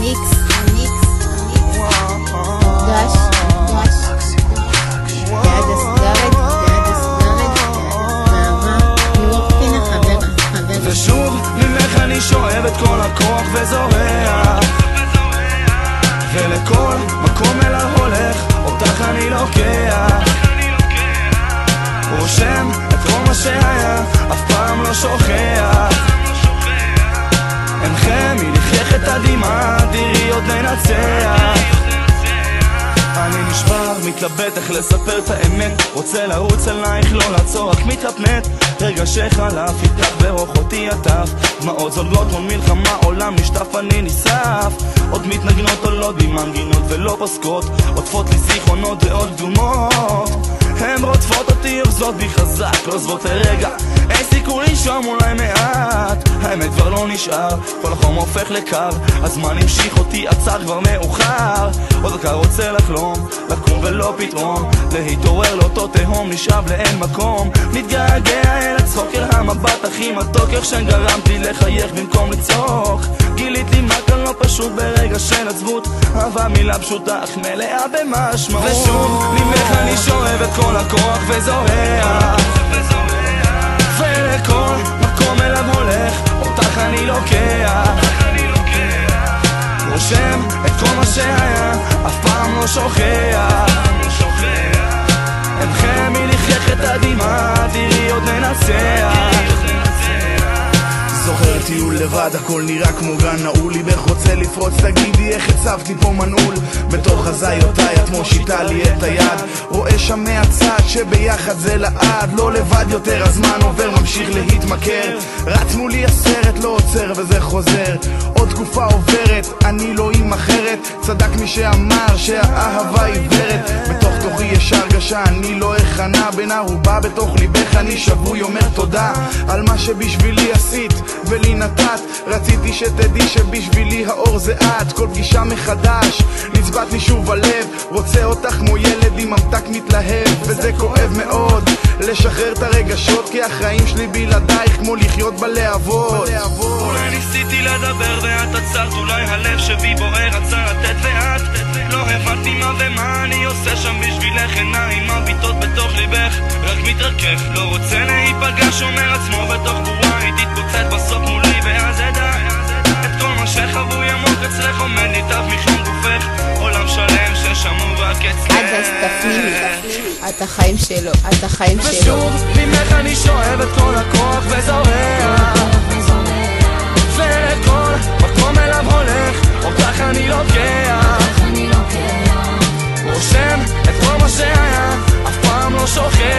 המיקס מורגש יד הסגרת מאמה ניורקטינה חבר ושוב ממך אני שואב את כל הכוח וזורע ולכל מקום אליו הולך אותך אני לוקח רושם את כל מה שהיה אף פעם לא שוכח אינכם מלכלך את הדמעה תראי עוד ננצח אני נשבר, מתלבט איך לספר את האמת רוצה לרוץ אלייך, לא לעצור, רק מתלפנט רגע שחלף, איתך ברוך אותי עטף דמעות זולגות מול מלחמה, עולם נשטף, אני ניסף עוד מתנגנות עולות במנגינות ולא פוסקות עוטפות לי זיכרונות ועוד קדומות הן רודפות אותי, עוזבות בי חזק, לא עוזבות לרגע אין סיכוי לנשום אולי מעט האמת כבר לא נשאר, כל החום הופך לקר הזמן המשיך אותי, עצר כבר מאוחר עוד דקה רוצה לחלום, לקום ולא פתאום להתעורר לאותו תהום, נשאב לאין מקום מתגעגע אל הצחוק, אל המבט הכי מתוק איך שגרמתי לחייך במקום לצחוק גיליתי מה כאן לא פשוט ברגע של עצבות אהבה מילה פשוטה אך מלאה במשמעות ושוב ממך אני שואב את כל הכוח וזורע ולכל מקום אליו הולך אותך אני לוקח רושם את כל מה שהיה אף פעם לא שוכח אינכם מלכלך את הדמעה תראי עוד ננצח זוכר טיול לבד, הכל נראה כמו גן נעול ליבך רוצה לפרוץ, תגידי איך הצבת לי פה מנעול בתוך הזיותיי את מושיטה לי את היד רואה שם מהצד שביחד זה לעד לא לבד יותר, הזמן עובר ממשיך להתמכר רץ מולי הסרט לא עוצר וזה חוזר עוד תקופה עוברת, אני לא עם אחרת צדק מי שאמר שהאהבה עיוורת בתוך תוכי יש הרגשה, אני לא הכנה בין ערובה בתוך ליבך אני שבוי אומר תודה על מה שבשבילי עשית ולי נתת רציתי שתדעי שבשבילי האור זה את כל פגישה מחדש נצבט לי שוב הלב רוצה אותך כמו ילד עם ממתק מתלהב וזה כואב מאוד לשחרר את הרגשות כי החיים שלי בלעדייך כמו לחיות בלהבות אולי ניסיתי לדבר ואת עצרת אולי הלב שבי בוער רצה לתת ואת לא הבנתי מה ומה אני עושה שם בשבילך עיניים מביטות בתוך ליבך רק מתרכך לא רוצה להיפגש אומר עצמו בתוך בועה היא תתפוצץ בסוף מולי ואז אדע את כל מה שחבוי עמוק אצלך עומד ניטב מחום גופך עולם שלם ששמור והקץ עד אז תפנימי את החיים שלו, את החיים שלו ושוב ממך אני שואב את כל הכוח וזורע ולכל מקום אליו הולך אותך אני לוקח רושם את כל מה שהיה אף פעם לא שוכח